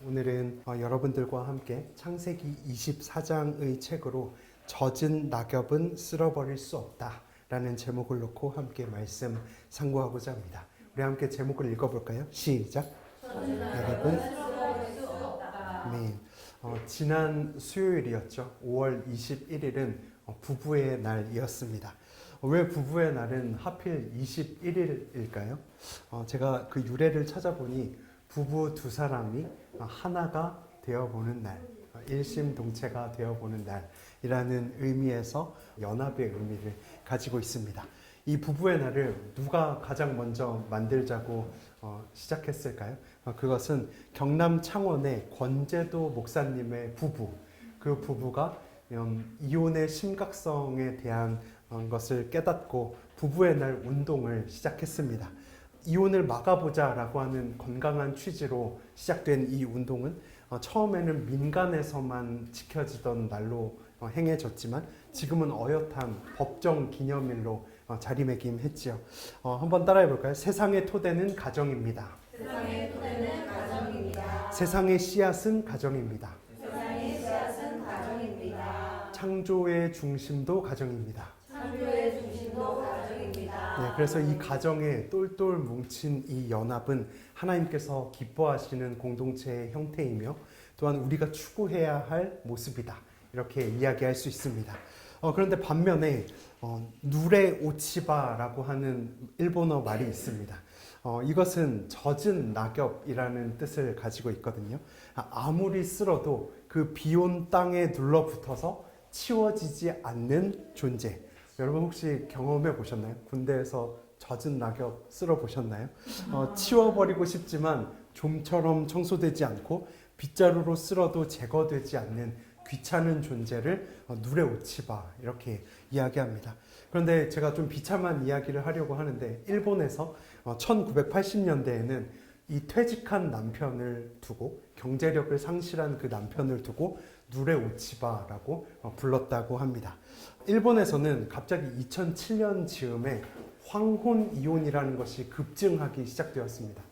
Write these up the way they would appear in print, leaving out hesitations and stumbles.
오늘은 여러분들과 함께 창세기 24장의 책으로 젖은 낙엽은 쓸어버릴 수 없다 라는 제목을 놓고 함께 말씀 상고하고자 합니다. 우리 함께 제목을 읽어볼까요? 시작! 젖은 낙엽은 쓸어버릴 수 없다. 네. 지난 수요일이었죠. 5월 21일은 부부의 날이었습니다. 왜 부부의 날은 하필 21일일까요? 제가 그 유래를 찾아보니 부부 두 사람이 하나가 되어보는 날, 일심동체가 되어보는 날이라는 의미에서 연합의 의미를 가지고 있습니다. 이 부부의 날을 누가 가장 먼저 만들자고 시작했을까요? 그것은 경남 창원의 권제도 목사님의 부부, 그 부부가 이혼의 심각성에 대한 것을 깨닫고 부부의 날 운동을 시작했습니다. 이혼을 막아보자 라고 하는 건강한 취지로 시작된 이 운동은 처음에는 민간에서만 지켜지던 날로 행해졌지만 지금은 어엿한 법정 기념일로 자리매김했지요. 한번 따라해 볼까요? 세상의 토대는 가정입니다. 세상의 토대는 가정입니다. 세상의 씨앗은 가정입니다. 세상의 씨앗은 가정입니다. 창조의 중심도 가정입니다. 창조의 중심도 가정입니다. 네, 그래서 이 가정에 똘똘 뭉친 이 연합은 하나님께서 기뻐하시는 공동체의 형태이며 또한 우리가 추구해야 할 모습이다. 이렇게 이야기할 수 있습니다. 그런데 반면에 누레 오치바라고 하는 일본어 말이 있습니다. 이것은 젖은 낙엽이라는 뜻을 가지고 있거든요. 아무리 쓸어도 그 비온 땅에 눌러붙어서 치워지지 않는 존재. 여러분 혹시 경험해 보셨나요? 군대에서 젖은 낙엽 쓸어 보셨나요? 치워버리고 싶지만 좀처럼 청소되지 않고 빗자루로 쓸어도 제거되지 않는 귀찮은 존재를 누레 오치바 이렇게 이야기합니다. 그런데 제가 좀 비참한 이야기를 하려고 하는데 일본에서 1980년대에는 이 퇴직한 남편을 두고 경제력을 상실한 그 남편을 두고 누레 오치바라고 불렀다고 합니다. 일본에서는 갑자기 2007년 즈음에 황혼 이혼이라는 것이 급증하기 시작되었습니다.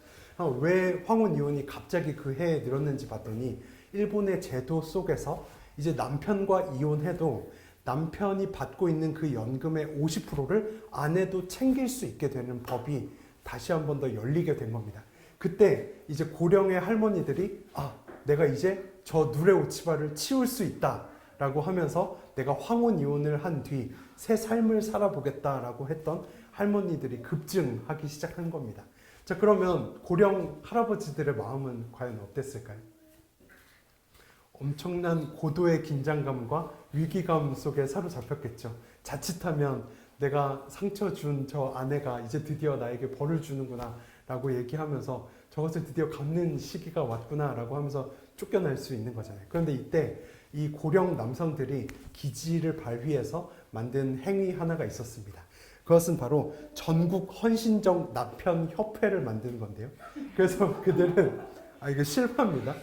왜 황혼 이혼이 갑자기 그 해에 늘었는지 봤더니 일본의 제도 속에서 이제 남편과 이혼해도 남편이 받고 있는 그 연금의 50%를 아내도 챙길 수 있게 되는 법이 다시 한 번 더 열리게 된 겁니다. 그때 이제 고령의 할머니들이 내가 이제 저 누레 오치바를 치울 수 있다 라고 하면서 내가 황혼 이혼을 한 뒤 새 삶을 살아보겠다라고 했던 할머니들이 급증하기 시작한 겁니다. 자, 그러면 고령 할아버지들의 마음은 과연 어땠을까요? 엄청난 고도의 긴장감과 위기감 속에 사로잡혔겠죠. 자칫하면 내가 상처 준 저 아내가 이제 드디어 나에게 벌을 주는구나 라고 얘기하면서 저것을 드디어 갚는 시기가 왔구나 라고 하면서 쫓겨날 수 있는 거잖아요. 그런데 이때 이 고령 남성들이 기지를 발휘해서 만든 행위 하나가 있었습니다. 그것은 바로 전국 헌신적 남편 협회를 만드는 건데요. 그래서 그들은 이거 실화입니다.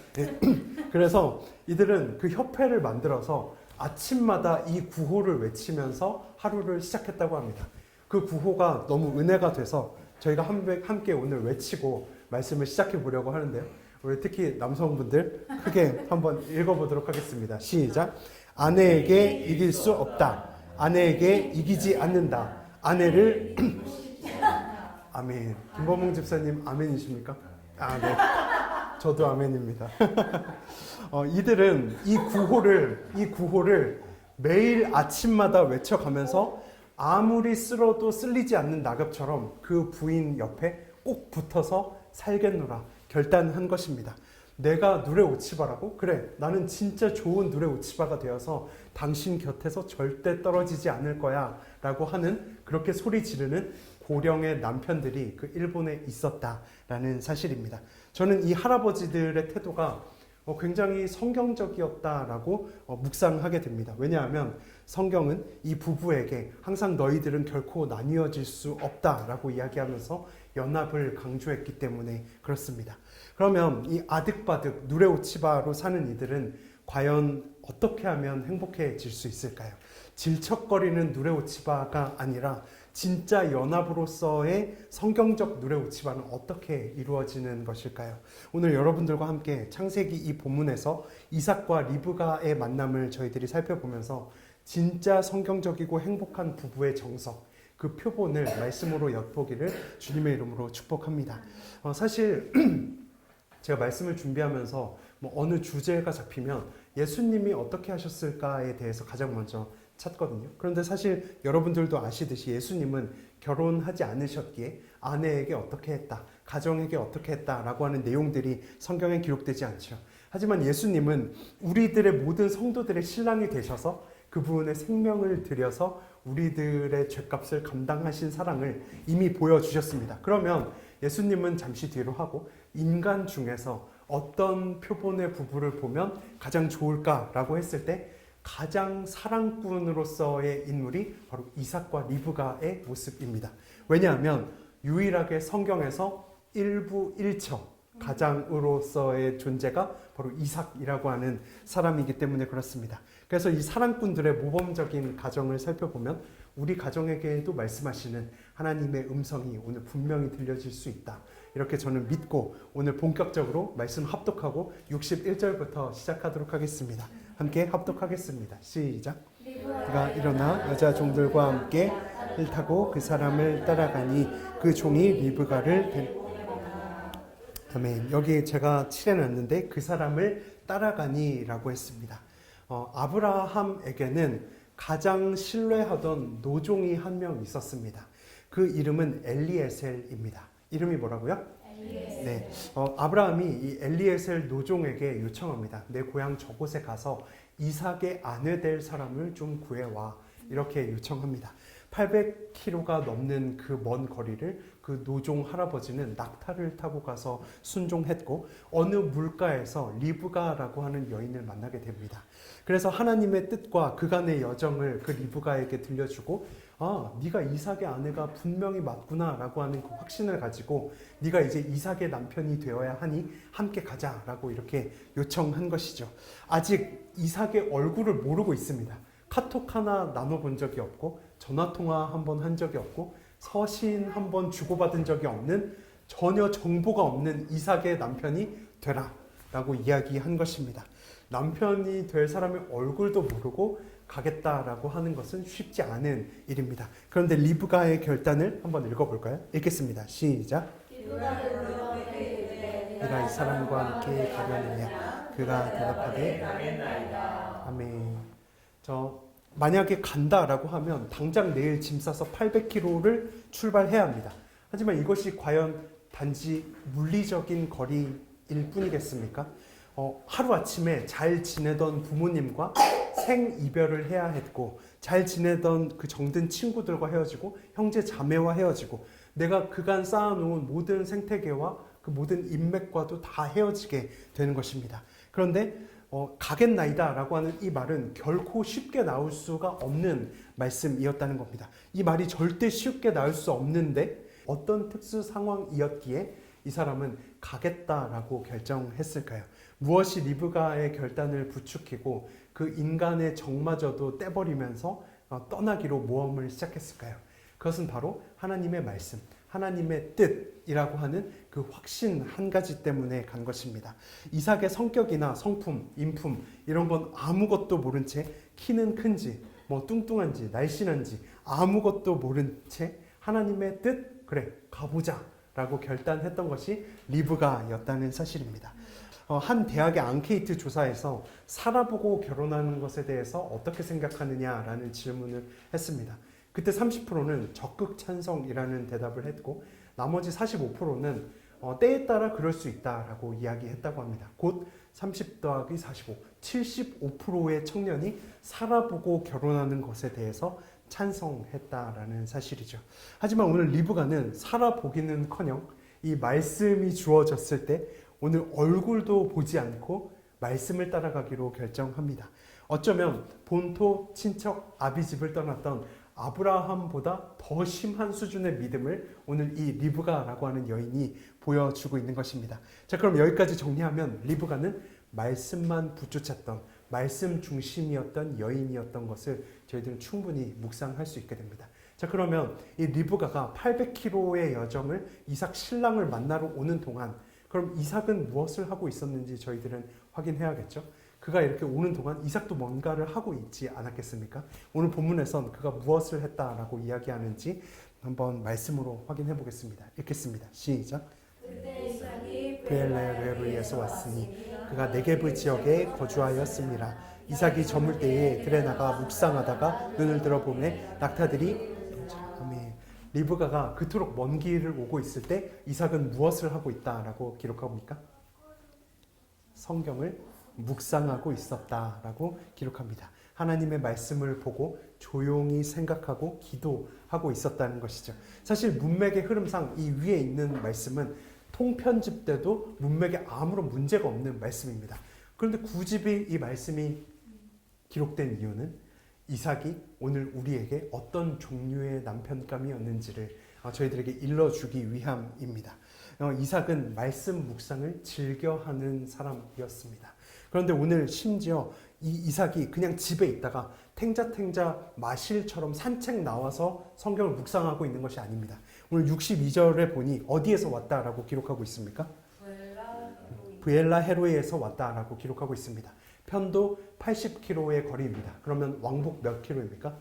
그래서 이들은 그 협회를 만들어서 아침마다 이 구호를 외치면서 하루를 시작했다고 합니다. 그 구호가 너무 은혜가 돼서 저희가 함께 오늘 외치고 말씀을 시작해 보려고 하는데요. 우리 특히 남성분들 크게 한번 읽어보도록 하겠습니다. 시작. 아내에게 이길 수 없다. 아내에게 이기지 않는다. 아내를 아멘. 김범웅 집사님 아멘이십니까? 네. 저도 아멘입니다. 이들은 이 구호를 매일 아침마다 외쳐가면서 아무리 쓸어도 쓸리지 않는 낙엽처럼 그 부인 옆에 꼭 붙어서 살겠노라 결단한 것입니다. 내가 누레 오치바라고? 그래, 나는 진짜 좋은 누레 오치바가 되어서 당신 곁에서 절대 떨어지지 않을 거야 라고 하는 그렇게 소리 지르는 고령의 남편들이 그 일본에 있었다라는 사실입니다. 저는 이 할아버지들의 태도가 굉장히 성경적이었다라고 묵상하게 됩니다. 왜냐하면 성경은 이 부부에게 항상 너희들은 결코 나뉘어질 수 없다라고 이야기하면서 연합을 강조했기 때문에 그렇습니다. 그러면 이 아득바득 누레 오치바로 사는 이들은 과연 어떻게 하면 행복해질 수 있을까요? 질척거리는 누레 오치바가 아니라 진짜 연합으로서의 성경적 누레 오치바는 어떻게 이루어지는 것일까요? 오늘 여러분들과 함께 창세기 이 본문에서 이삭과 리브가의 만남을 저희들이 살펴보면서 진짜 성경적이고 행복한 부부의 정석, 그 표본을 말씀으로 엿보기를 주님의 이름으로 축복합니다. 사실 제가 말씀을 준비하면서 어느 주제가 잡히면 예수님이 어떻게 하셨을까에 대해서 가장 먼저 찾거든요. 그런데 사실 여러분들도 아시듯이 예수님은 결혼하지 않으셨기에 아내에게 어떻게 했다, 가정에게 어떻게 했다라고 하는 내용들이 성경에 기록되지 않죠. 하지만 예수님은 우리들의 모든 성도들의 신랑이 되셔서 그분의 생명을 들여서 우리들의 죄값을 감당하신 사랑을 이미 보여주셨습니다. 그러면 예수님은 잠시 뒤로 하고 인간 중에서 어떤 표본의 부부를 보면 가장 좋을까라고 했을 때 가장 사랑꾼으로서의 인물이 바로 이삭과 리브가의 모습입니다. 왜냐하면 유일하게 성경에서 일부일처 가장으로서의 존재가 바로 이삭이라고 하는 사람이기 때문에 그렇습니다. 그래서 이 사랑꾼들의 모범적인 가정을 살펴보면 우리 가정에게도 말씀하시는 하나님의 음성이 오늘 분명히 들려질 수 있다. 이렇게 저는 믿고 오늘 본격적으로 말씀 합독하고 61절부터 시작하도록 하겠습니다. 함께 합독하겠습니다. 시작. 그가 일어나 여자 종들과 함께 을 타고 그 사람을 따라가니 그 종이 리브가를 데리고 아멘. 여기 제가 칠해놨는데 그 사람을 따라가니라고 했습니다. 아브라함에게는 가장 신뢰하던 노종이 한 명 있었습니다. 그 이름은 엘리에셀입니다. 이름이 뭐라고요? 엘리에셀. 네. 아브라함이 이 엘리에셀 노종에게 요청합니다. 내 고향 저곳에 가서 이삭의 아내 될 사람을 좀 구해와. 이렇게 요청합니다. 800km가 넘는 그 먼 거리를 그 노종 할아버지는 낙타를 타고 가서 순종했고 어느 물가에서 리브가라고 하는 여인을 만나게 됩니다. 그래서 하나님의 뜻과 그간의 여정을 그 리브가에게 들려주고 네가 이삭의 아내가 분명히 맞구나라고 하는 그 확신을 가지고 네가 이제 이삭의 남편이 되어야 하니 함께 가자라고 이렇게 요청한 것이죠. 아직 이삭의 얼굴을 모르고 있습니다. 카톡 하나 나눠본 적이 없고 전화통화 한번 한 적이 없고 서신 한번 주고받은 적이 없는 전혀 정보가 없는 이삭의 남편이 되라 라고 이야기한 것입니다. 남편이 될 사람의 얼굴도 모르고 가겠다라고 하는 것은 쉽지 않은 일입니다. 그런데 리브가의 결단을 한번 읽어볼까요? 읽겠습니다. 시작. 네가 이 사람과 함께 가려느냐? 그가 대답하되 아멘. 만약에 간다라고 하면 당장 내일 짐 싸서 800km를 출발해야 합니다. 하지만 이것이 과연 단지 물리적인 거리일 뿐이겠습니까? 하루아침에 잘 지내던 부모님과 생이별을 해야 했고 잘 지내던 그 정든 친구들과 헤어지고 형제 자매와 헤어지고 내가 그간 쌓아놓은 모든 생태계와 그 모든 인맥과도 다 헤어지게 되는 것입니다. 그런데 가겠나이다 라고 하는 이 말은 결코 쉽게 나올 수가 없는 말씀이었다는 겁니다. 이 말이 절대 쉽게 나올 수 없는데 어떤 특수 상황이었기에 이 사람은 가겠다라고 결정했을까요? 무엇이 리브가의 결단을 부추기고 그 인간의 정마저도 떼버리면서 떠나기로 모험을 시작했을까요? 그것은 바로 하나님의 말씀, 하나님의 뜻이라고 하는 그 확신 한 가지 때문에 간 것입니다. 이삭의 성격이나 성품, 인품 이런 건 아무것도 모른 채 키는 큰지 뚱뚱한지 날씬한지 아무것도 모른 채 하나님의 뜻 그래 가보자 라고 결단했던 것이 리브가였다는 사실입니다. 한 대학의 앙케이트 조사에서 살아보고 결혼하는 것에 대해서 어떻게 생각하느냐라는 질문을 했습니다. 그때 30%는 적극 찬성이라는 대답을 했고 나머지 45%는 때에 따라 그럴 수 있다라고 이야기했다고 합니다. 곧 30 더하기 45, 75%의 청년이 살아보고 결혼하는 것에 대해서 찬성했다라는 사실이죠. 하지만 오늘 리브가는 살아보기는커녕 이 말씀이 주어졌을 때 오늘 얼굴도 보지 않고 말씀을 따라가기로 결정합니다. 어쩌면 본토 친척 아비집을 떠났던 아브라함보다 더 심한 수준의 믿음을 오늘 이 리브가라고 하는 여인이 보여주고 있는 것입니다. 자, 그럼 여기까지 정리하면 리브가는 말씀만 붙쫓았던 말씀 중심이었던 여인이었던 것을 저희들은 충분히 묵상할 수 있게 됩니다. 자, 그러면 이 리브가가 800km의 여정을 이삭 신랑을 만나러 오는 동안 그럼 이삭은 무엇을 하고 있었는지 저희들은 확인해야겠죠. 그가 이렇게 오는 동안 이삭도 뭔가를 하고 있지 않았겠습니까? 오늘 본문에선 그가 무엇을 했다라고 이야기하는지 한번 말씀으로 확인해 보겠습니다. 읽겠습니다. 시작. 그때 이삭이 브엘레르에서 왔으니 그가 네게브 지역에 거주하였습니다. 이삭이 저물 때에 들에 나가 묵상하다가 눈을 들어 보매 낙타들이 아멘. 리브가가 그토록 먼 길을 오고 있을 때 이삭은 무엇을 하고 있다라고 기록하고 있습니까? 성경을 묵상하고 있었다라고 기록합니다. 하나님의 말씀을 보고 조용히 생각하고 기도하고 있었다는 것이죠. 사실 문맥의 흐름상 이 위에 있는 말씀은 통편집 때도 문맥에 아무런 문제가 없는 말씀입니다. 그런데 굳이 이 말씀이 기록된 이유는 이삭이 오늘 우리에게 어떤 종류의 남편감이었는지를 저희들에게 일러주기 위함입니다. 이삭은 말씀 묵상을 즐겨하는 사람이었습니다. 그런데 오늘 심지어 이 이삭이 그냥 집에 있다가 탱자탱자 마실처럼 산책 나와서 성경을 묵상하고 있는 것이 아닙니다. 오늘 62절에 보니 어디에서 왔다라고 기록하고 있습니까? 브엘라 헤로이에서 왔다라고 기록하고 있습니다. 편도 80km의 거리입니다. 그러면 왕복 몇 킬로입니까?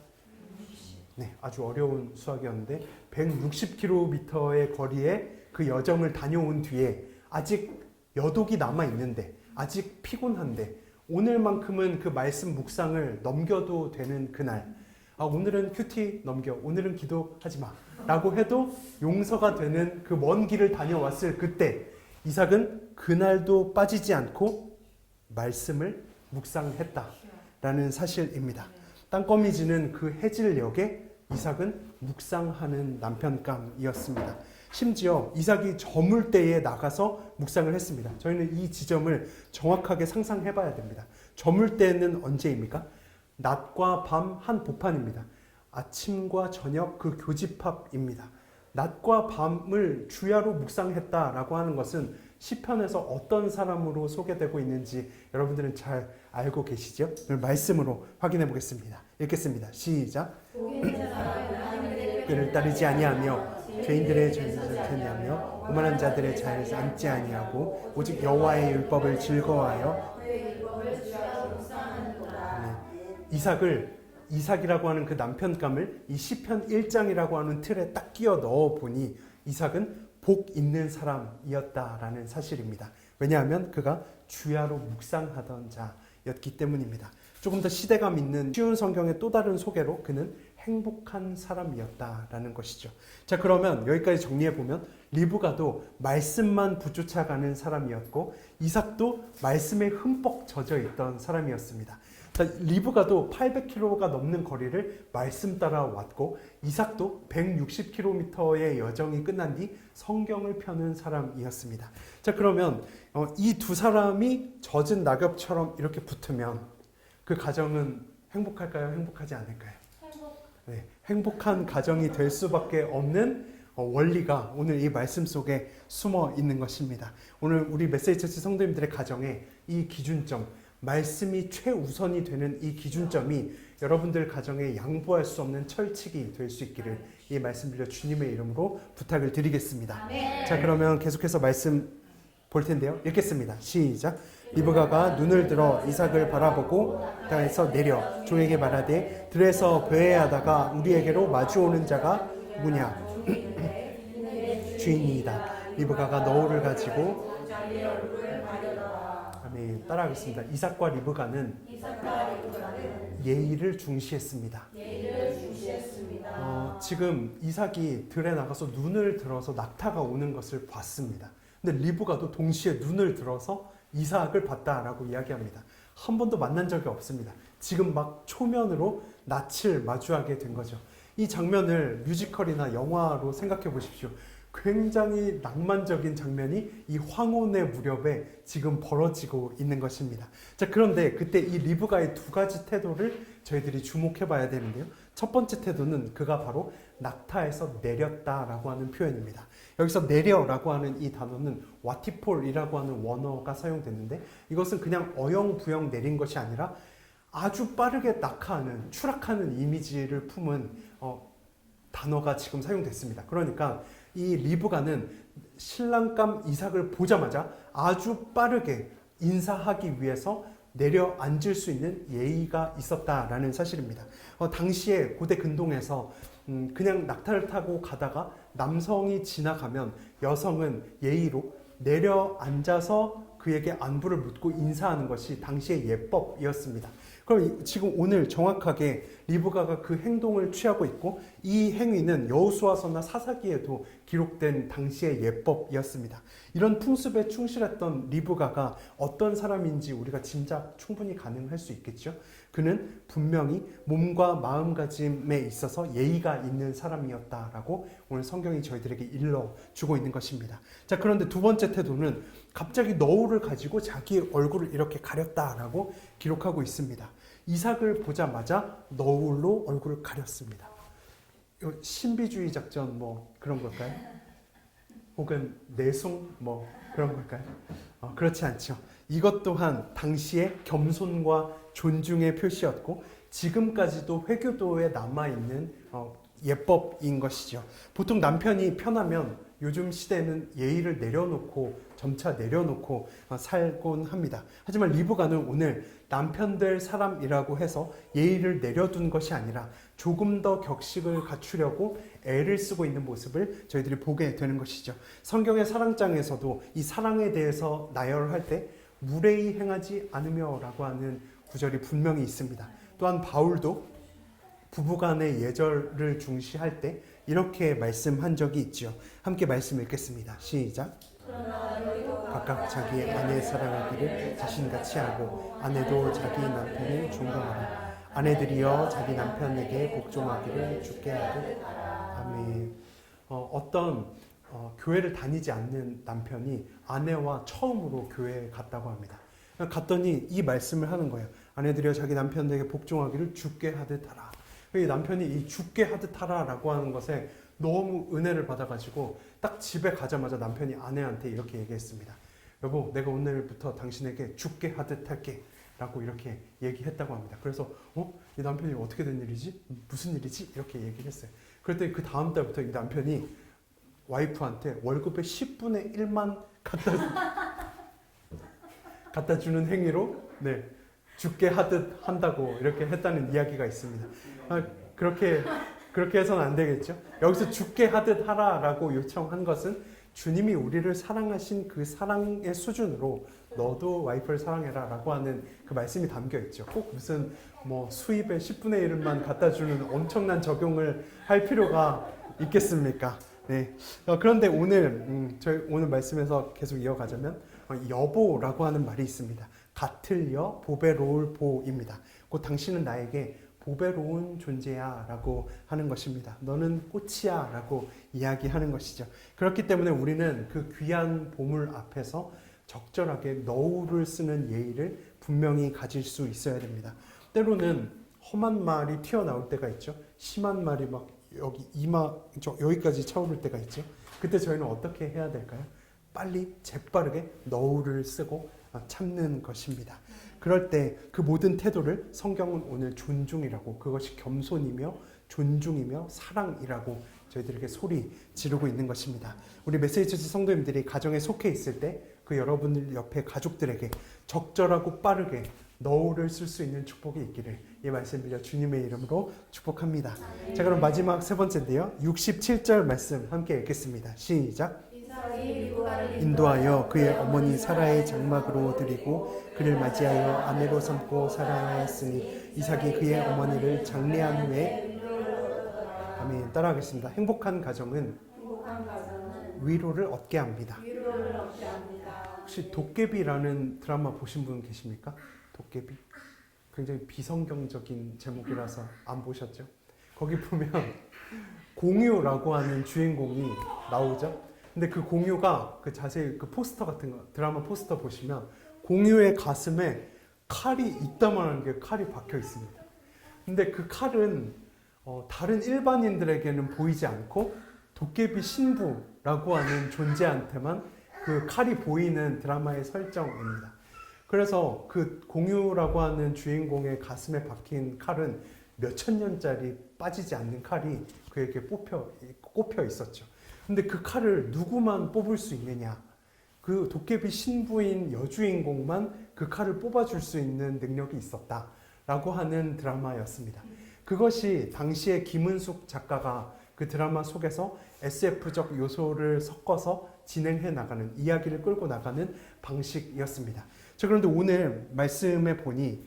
네, 아주 어려운 수학이었는데 160km의 거리에 그 여정을 다녀온 뒤에 아직 여독이 남아 있는데 아직 피곤한데 오늘만큼은 그 말씀 묵상을 넘겨도 되는 그날, 오늘은 큐티 넘겨, 오늘은 기도하지 마 라고 해도 용서가 되는 그 먼 길을 다녀왔을 그때 이삭은 그날도 빠지지 않고 말씀을 묵상했다라는 사실입니다. 땅거미지는 그 해질녘에 이삭은 묵상하는 남편감이었습니다. 심지어 이삭이 저물 때에 나가서 묵상을 했습니다. 저희는 이 지점을 정확하게 상상해 봐야 됩니다. 저물 때는 언제입니까? 낮과 밤 한 보판입니다. 아침과 저녁 그 교집합입니다. 낮과 밤을 주야로 묵상했다라고 하는 것은 시편에서 어떤 사람으로 소개되고 있는지 여러분들은 잘 알고 계시죠? 오늘 말씀으로 확인해 보겠습니다. 읽겠습니다. 시작. 그를 따르지 아니하며 죄인들의 죄를 찾냐며 오만한 자들의 자리에서 앉지 아니하고 오직 여호와의 율법을 즐거워하여 이삭이라고 하는 그 남편감을 이 시편 1장이라고 하는 틀에 딱 끼워 넣어 보니 이삭은 복 있는 사람이었다라는 사실입니다. 왜냐하면 그가 주야로 묵상하던 자였기 때문입니다. 조금 더 시대감 있는 쉬운 성경의 또 다른 소개로 그는 행복한 사람이었다라는 것이죠. 자, 그러면 여기까지 정리해 보면 리브가도 말씀만 붙쫓아가는 사람이었고 이삭도 말씀에 흠뻑 젖어 있던 사람이었습니다. 자, 리브가도 800km가 넘는 거리를 말씀 따라 왔고 이삭도 160km의 여정이 끝난 뒤 성경을 펴는 사람이었습니다. 자, 그러면 이 두 사람이 젖은 낙엽처럼 이렇게 붙으면 그 가정은 행복할까요? 행복하지 않을까요? 네, 행복한 가정이 될 수밖에 없는 원리가 오늘 이 말씀 속에 숨어 있는 것입니다. 오늘 우리 메시지처치 성도님들의 가정에 이 기준점, 말씀이 최우선이 되는 이 기준점이 여러분들 가정에 양보할 수 없는 철칙이 될 수 있기를 이 말씀 빌려 주님의 이름으로 부탁을 드리겠습니다. 자, 그러면 계속해서 말씀 볼 텐데요. 읽겠습니다. 시작. 리브가가 눈을 들어 이삭을 바라보고 땅에서 내려 종에게 말하되 들에서 배회하다가 우리에게로 마주오는 자가 누구냐? 주인이다. 리브가가 너울을 가지고 아멘. 따라하겠습니다. 이삭과 리브가는 예의를 중시했습니다. 지금 이삭이 들에 나가서 눈을 들어서 낙타가 오는 것을 봤습니다. 근데 리브가도 동시에 눈을 들어서 이삭을 봤다라고 이야기합니다. 한 번도 만난 적이 없습니다. 지금 막 초면으로 낯을 마주하게 된 거죠. 이 장면을 뮤지컬이나 영화로 생각해 보십시오. 굉장히 낭만적인 장면이 이 황혼의 무렵에 지금 벌어지고 있는 것입니다. 자, 그런데 그때 이 리브가의 두 가지 태도를 저희들이 주목해 봐야 되는데요. 첫 번째 태도는 그가 바로 낙타에서 내렸다라고 하는 표현입니다. 여기서 내려라고 하는 이 단어는 와티폴이라고 하는 원어가 사용됐는데 이것은 그냥 어영부영 내린 것이 아니라 아주 빠르게 낙하하는, 추락하는 이미지를 품은 단어가 지금 사용됐습니다. 그러니까 이 리브가는 신랑감 이삭을 보자마자 아주 빠르게 인사하기 위해서 내려앉을 수 있는 예의가 있었다라는 사실입니다. 당시에 고대 근동에서 그냥 낙타를 타고 가다가 남성이 지나가면 여성은 예의로 내려앉아서 그에게 안부를 묻고 인사하는 것이 당시의 예법이었습니다. 그럼 지금 오늘 정확하게 리브가가 그 행동을 취하고 있고 이 행위는 여호수아서나 사사기에도 기록된 당시의 예법이었습니다. 이런 풍습에 충실했던 리브가가 어떤 사람인지 우리가 짐작 충분히 가능할 수 있겠죠. 그는 분명히 몸과 마음가짐에 있어서 예의가 있는 사람이었다라고 오늘 성경이 저희들에게 일러주고 있는 것입니다. 자, 그런데 두 번째 태도는 갑자기 너울을 가지고 자기 얼굴을 이렇게 가렸다라고 기록하고 있습니다. 이삭을 보자마자 너울로 얼굴을 가렸습니다. 신비주의 작전 뭐 그런 걸까요? 혹은 내숭 뭐 그런 걸까요? 그렇지 않죠. 이것 또한 당시의 겸손과 존중의 표시였고 지금까지도 회교도에 남아있는 예법인 것이죠. 보통 남편이 편하면 요즘 시대는 예의를 내려놓고 점차 내려놓고 살곤 합니다. 하지만 리브가는 오늘 남편 될 사람이라고 해서 예의를 내려둔 것이 아니라 조금 더 격식을 갖추려고 애를 쓰고 있는 모습을 저희들이 보게 되는 것이죠. 성경의 사랑장에서도 이 사랑에 대해서 나열할 때 무례히 행하지 않으며 라고 하는 구절이 분명히 있습니다. 또한 바울도 부부간의 예절을 중시할 때 이렇게 말씀한 적이 있죠. 함께 말씀 읽겠습니다. 시작. 각각 자기 아내 사랑하기를 자신같이 하고 아내도 자기 남편을 존경하라. 아내들이여 자기 남편에게 복종하기를 주께 하듯. 아멘. 어떤 교회를 다니지 않는 남편이 아내와 처음으로 교회에 갔다고 합니다. 갔더니 이 말씀을 하는 거예요. 아내들이여 자기 남편에게 복종하기를 주께 하듯 하라. 이 남편이 이 주께 하듯 하라라고 하는 것에 너무 은혜를 받아가지고 딱 집에 가자마자 남편이 아내한테 이렇게 얘기했습니다. 여보, 내가 오늘부터 당신에게 주께 하듯 할게 라고 이렇게 얘기했다고 합니다. 그래서 이 남편이 어떻게 된 일이지? 무슨 일이지? 이렇게 얘기를 했어요. 그랬더니 그 다음 달부터 이 남편이 와이프한테 월급의 10분의 1만 갖다 주는 행위로 죽게 하듯 한다고 이렇게 했다는 이야기가 있습니다. 그렇게 해서는 안 되겠죠. 여기서 죽게 하듯 하라라고 요청한 것은 주님이 우리를 사랑하신 그 사랑의 수준으로 너도 와이프를 사랑해라 라고 하는 그 말씀이 담겨 있죠. 꼭 무슨 수입의 10분의 1만 갖다 주는 엄청난 적용을 할 필요가 있겠습니까? 네. 그런데 오늘 저희 오늘 말씀에서 계속 이어가자면 여보라고 하는 말이 있습니다. 같을 여 보배로울 보입니다. 곧 당신은 나에게 보배로운 존재야 라고 하는 것입니다. 너는 꽃이야 라고 이야기하는 것이죠. 그렇기 때문에 우리는 그 귀한 보물 앞에서 적절하게 너울을 쓰는 예의를 분명히 가질 수 있어야 됩니다. 때로는 험한 말이 튀어나올 때가 있죠. 심한 말이 막 여기 이마 여기까지 차오를 때가 있죠. 그때 저희는 어떻게 해야 될까요? 빨리 재빠르게 너울을 쓰고 참는 것입니다. 그럴 때 그 모든 태도를 성경은 오늘 존중이라고, 그것이 겸손이며 존중이며 사랑이라고 저희들에게 소리 지르고 있는 것입니다. 우리 메시지처치 성도님들이 가정에 속해 있을 때 그 여러분들 옆에 가족들에게 적절하고 빠르게 너울을 쓸 수 있는 축복이 있기를 이 말씀 빌려 주님의 이름으로 축복합니다. 자, 그럼 마지막 세 번째인데요. 67절 말씀 함께 읽겠습니다. 시작. 인도하여 그의 어머니 사라의 장막으로 드리고 그를 맞이하여 아내로 삼고 사랑하였으니 이삭이 그의 어머니를 장례한 후에 아멘. 따라하겠습니다. 행복한 가정은 위로를 얻게 합니다. 혹시 도깨비라는 드라마 보신 분 계십니까? 도깨비? 굉장히 비성경적인 제목이라서 안 보셨죠? 거기 보면 공유라고 하는 주인공이 나오죠? 근데 그 공유가 자세히 그 포스터 같은 거, 드라마 포스터 보시면 공유의 가슴에 칼이 이따만한 게 칼이 박혀 있습니다. 근데 그 칼은 다른 일반인들에게는 보이지 않고 도깨비 신부라고 하는 존재한테만 그 칼이 보이는 드라마의 설정입니다. 그래서 그 공유라고 하는 주인공의 가슴에 박힌 칼은 몇천 년짜리 빠지지 않는 칼이 그에게 꼽혀 있었죠. 근데 그 칼을 누구만 뽑을 수 있느냐? 그 도깨비 신부인 여주인공만 그 칼을 뽑아줄 수 있는 능력이 있었다라고 하는 드라마였습니다. 그것이 당시에 김은숙 작가가 그 드라마 속에서 SF적 요소를 섞어서 진행해 나가는, 이야기를 끌고 나가는 방식이었습니다. 자, 그런데 오늘 말씀에 보니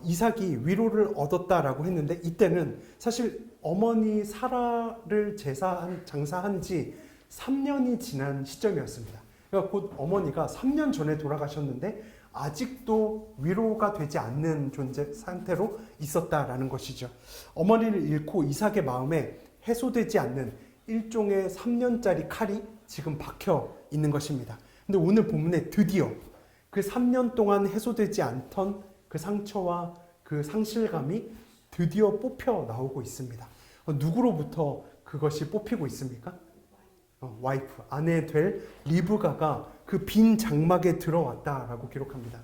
이삭이 위로를 얻었다라고 했는데, 이때는 사실 어머니 사라를 장사한 지 3년이 지난 시점이었습니다. 그러니까 곧 어머니가 3년 전에 돌아가셨는데 아직도 위로가 되지 않는 상태로 있었다라는 것이죠. 어머니를 잃고 이삭의 마음에 해소되지 않는 일종의 3년짜리 칼이 지금 박혀 있는 것입니다. 근데 오늘 본문에 드디어 그 3년 동안 해소되지 않던 그 상처와 그 상실감이 드디어 뽑혀 나오고 있습니다. 누구로부터 그것이 뽑히고 있습니까? 와이프, 아내 될 리브가가 그 빈 장막에 들어왔다라고 기록합니다.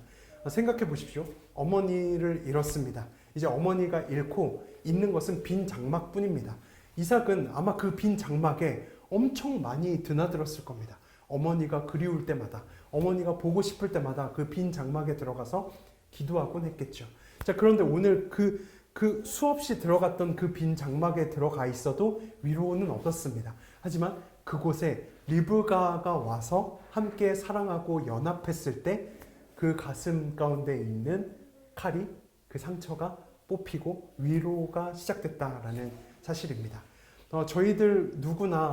생각해 보십시오. 어머니를 잃었습니다. 이제 어머니가 잃고 있는 것은 빈 장막뿐입니다. 이삭은 아마 그 빈 장막에 엄청 많이 드나들었을 겁니다. 어머니가 그리울 때마다, 어머니가 보고 싶을 때마다 그 빈 장막에 들어가서 기도하곤 했겠죠. 자, 그런데 오늘 그 수없이 들어갔던 그 빈 장막에 들어가 있어도 위로는 없었습니다. 하지만 그곳에 리브가가 와서 함께 사랑하고 연합했을 때 그 가슴 가운데 있는 칼이, 그 상처가 뽑히고 위로가 시작됐다라는 사실입니다. 저희들 누구나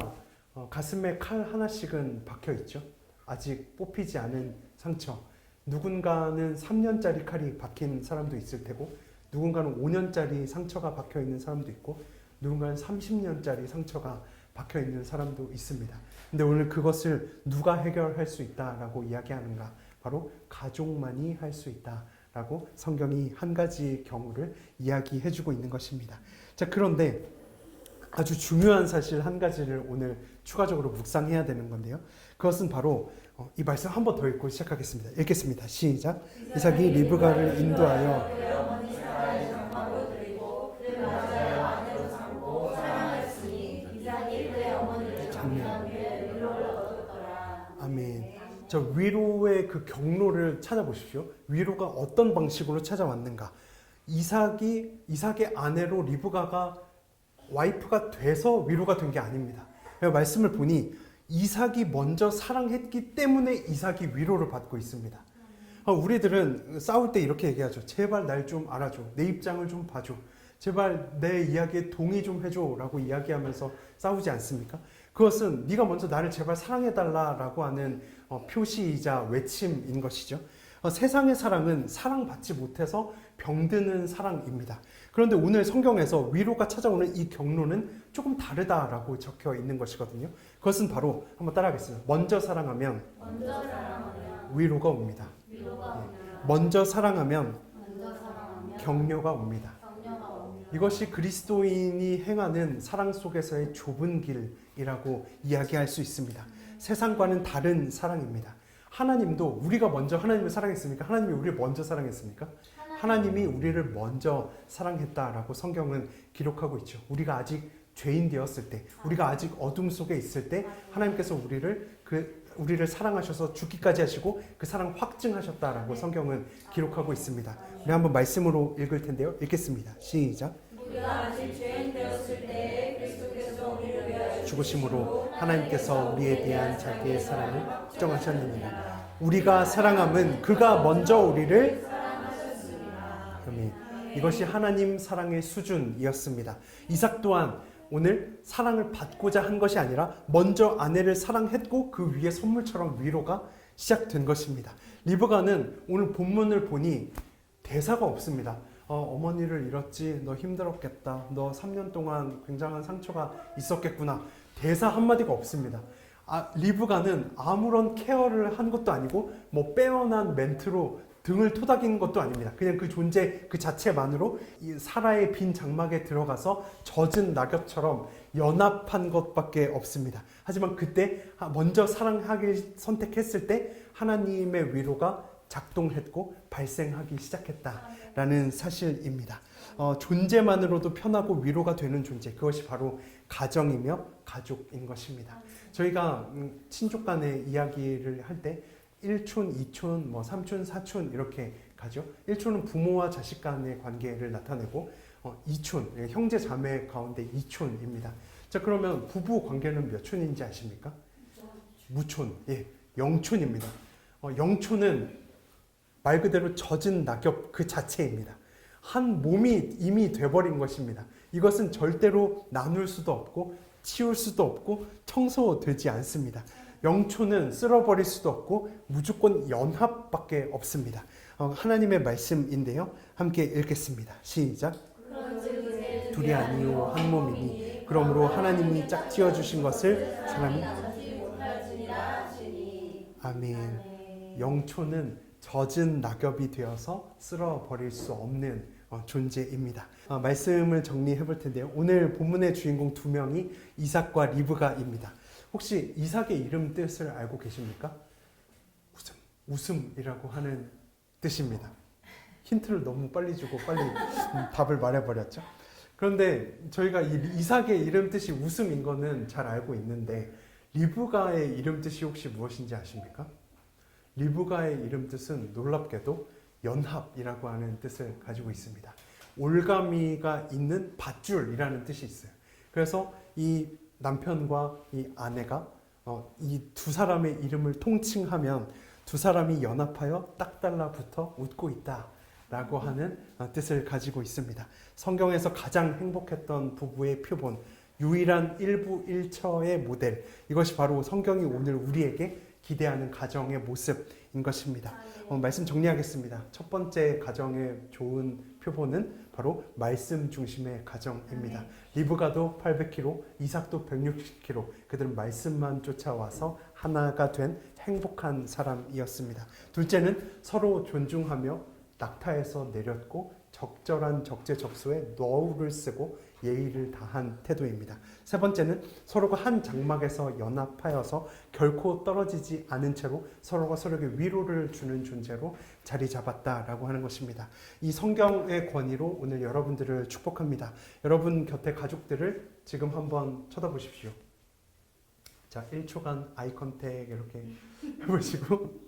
가슴에 칼 하나씩은 박혀 있죠. 아직 뽑히지 않은 상처. 누군가는 3년짜리 칼이 박힌 사람도 있을 테고, 누군가는 5년짜리 상처가 박혀 있는 사람도 있고, 누군가는 30년짜리 상처가 박혀 있는 사람도 있습니다. 근데 오늘 그것을 누가 해결할 수 있다라고 이야기하는가? 바로 가족만이 할 수 있다라고 성경이 한 가지 경우를 이야기해주고 있는 것입니다. 자, 그런데 아주 중요한 사실 한 가지를 오늘 추가적으로 묵상해야 되는 건데요. 그것은 바로 이 말씀 한 번 더 읽고 시작하겠습니다. 읽겠습니다. 시작. 이삭이 리브가를 인도하여 아멘. 저 위로의 그 경로를 찾아보십시오. 위로가 어떤 방식으로 찾아왔는가? 이삭의 아내로 리브가가 와이프가 돼서 위로가 된 게 아닙니다. 말씀을 보니 이삭이 먼저 사랑했기 때문에 이삭이 위로를 받고 있습니다. 우리들은 싸울 때 이렇게 얘기하죠. 제발 날 좀 알아줘. 내 입장을 좀 봐줘. 제발 내 이야기에 동의 좀 해줘 라고 이야기하면서 싸우지 않습니까? 그것은 네가 먼저 나를 제발 사랑해달라고 하는 표시이자 외침인 것이죠. 세상의 사랑은 사랑받지 못해서 병드는 사랑입니다. 그런데 오늘 성경에서 위로가 찾아오는 이 경로는 조금 다르다라고 적혀 있는 것이거든요. 그것은 바로 한번 따라하겠습니다. 먼저 사랑하면 위로가 옵니다. 먼저 사랑하면 격려가 옵니다. 이것이 그리스도인이 행하는 사랑 속에서의 좁은 길이라고 이야기할 수 있습니다. 세상과는 다른 사랑입니다. 하나님도 우리가 먼저 하나님을 사랑했습니까? 하나님이 우리를 먼저 사랑했습니까? 하나님이 우리를 먼저 사랑했다라고 성경은 기록하고 있죠. 우리가 아직 죄인 되었을 때, 우리가 아직 어둠 속에 있을 때 하나님께서 우리를 사랑하셔서 죽기까지 하시고 그 사랑 확증하셨다라고 성경은 기록하고 있습니다. 우리 한번 말씀으로 읽을 텐데요. 읽겠습니다. 시작. 우리가 아직 죄인 되었을 때 그리스도께서 우리를 위하여 죽으심으로 하나님께서 우리에 대한 자기의 사랑을 확정하셨느니라. 우리가 사랑함은 그가 먼저 우리를 사랑하셨습니다. 아멘. 이것이 하나님 사랑의 수준이었습니다. 이삭 또한 오늘 사랑을 받고자 한 것이 아니라 먼저 아내를 사랑했고 그 위에 선물처럼 위로가 시작된 것입니다. 리브가는 오늘 본문을 보니 대사가 없습니다. 어머니를 잃었지, 너 힘들었겠다, 너 3년 동안 굉장한 상처가 있었겠구나. 대사 한마디가 없습니다. 리브가는 아무런 케어를 한 것도 아니고 뭐 빼어난 멘트로 등을 토닥인 것도 아닙니다. 그냥 그 존재 그 자체만으로 이 사라의 빈 장막에 들어가서 젖은 낙엽처럼 연합한 것밖에 없습니다. 하지만 그때 먼저 사랑하길 선택했을 때 하나님의 위로가 작동했고 발생하기 시작했다라는 사실입니다. 존재만으로도 편하고 위로가 되는 존재, 그것이 바로 가정이며 가족인 것입니다. 저희가 친족 간의 이야기를 할 때 1촌, 2촌, 뭐 3촌, 4촌 이렇게 가죠. 1촌은 부모와 자식 간의 관계를 나타내고 2촌, 형제 자매 가운데 2촌입니다. 자, 그러면 부부 관계는 몇 촌인지 아십니까? 무촌, 예, 0촌입니다. 0촌은 말 그대로 젖은 낙엽 그 자체입니다. 한 몸이 이미 돼버린 것입니다. 이것은 절대로 나눌 수도 없고 치울 수도 없고 청소되지 않습니다. 영초는 쓸어버릴 수도 없고 무조건 연합밖에 없습니다. 하나님의 말씀인데요. 함께 읽겠습니다. 시작. 둘이 아니요 한 몸이니 그러므로 하나님이 짝지어 주신 것을 사람이 아멘. 영초는 젖은 낙엽이 되어서 쓸어버릴 수 없는 존재입니다. 말씀을 정리해 볼 텐데요. 오늘 본문의 주인공 두 명이 이삭과 리브가입니다. 혹시 이삭의 이름 뜻을 알고 계십니까? 웃음이라고 하는 뜻입니다. 힌트를 너무 빨리 주고 빨리 답을 말해버렸죠. 그런데 저희가 이 이삭의 이름 뜻이 웃음인 거는 잘 알고 있는데 리브가의 이름 뜻이 혹시 무엇인지 아십니까? 리브가의 이름 뜻은 놀랍게도 연합이라고 하는 뜻을 가지고 있습니다. 올가미가 있는 밧줄이라는 뜻이 있어요. 그래서 이 남편과 이 아내가 이 두 사람의 이름을 통칭하면 두 사람이 연합하여 딱 달라붙어 웃고 있다라고 하는 뜻을 가지고 있습니다. 성경에서 가장 행복했던 부부의 표본, 유일한 일부일처의 모델, 이것이 바로 성경이 오늘 우리에게 기대하는 가정의 모습인 것입니다. 말씀 정리하겠습니다. 첫 번째 가정의 좋은 표본은 바로 말씀 중심의 가정입니다. 리브가도 800kg, 이삭도 160kg. 그들은 말씀만 쫓아와서 하나가 된 행복한 사람이었습니다. 둘째는 서로 존중하며 낙타에서 내렸고 적절한 적재적소에 너울을 쓰고 예의를 다한 태도입니다. 세 번째는 서로가 한 장막에서 연합하여서 결코 떨어지지 않은 채로 서로가 서로에게 위로를 주는 존재로 자리 잡았다라고 하는 것입니다. 이 성경의 권위로 오늘 여러분들을 축복합니다. 여러분 곁에 가족들을 지금 한번 쳐다보십시오. 자, 1초간 아이 컨택 이렇게 해보시고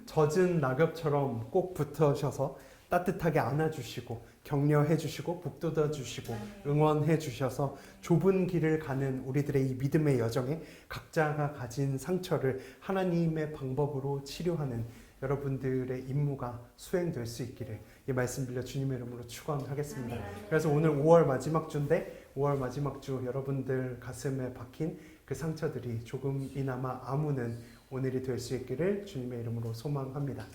젖은 낙엽처럼 꼭 붙으셔서 따뜻하게 안아주시고 격려해 주시고 북돋아 주시고 응원해 주셔서 좁은 길을 가는 우리들의 이 믿음의 여정에 각자가 가진 상처를 하나님의 방법으로 치료하는 여러분들의 임무가 수행될 수 있기를 이 말씀 빌려 주님의 이름으로 축원하겠습니다. 그래서 오늘 5월 마지막 주인데 5월 마지막 주 여러분들 가슴에 박힌 그 상처들이 조금이나마 아무는 오늘이 될 수 있기를 주님의 이름으로 소망합니다.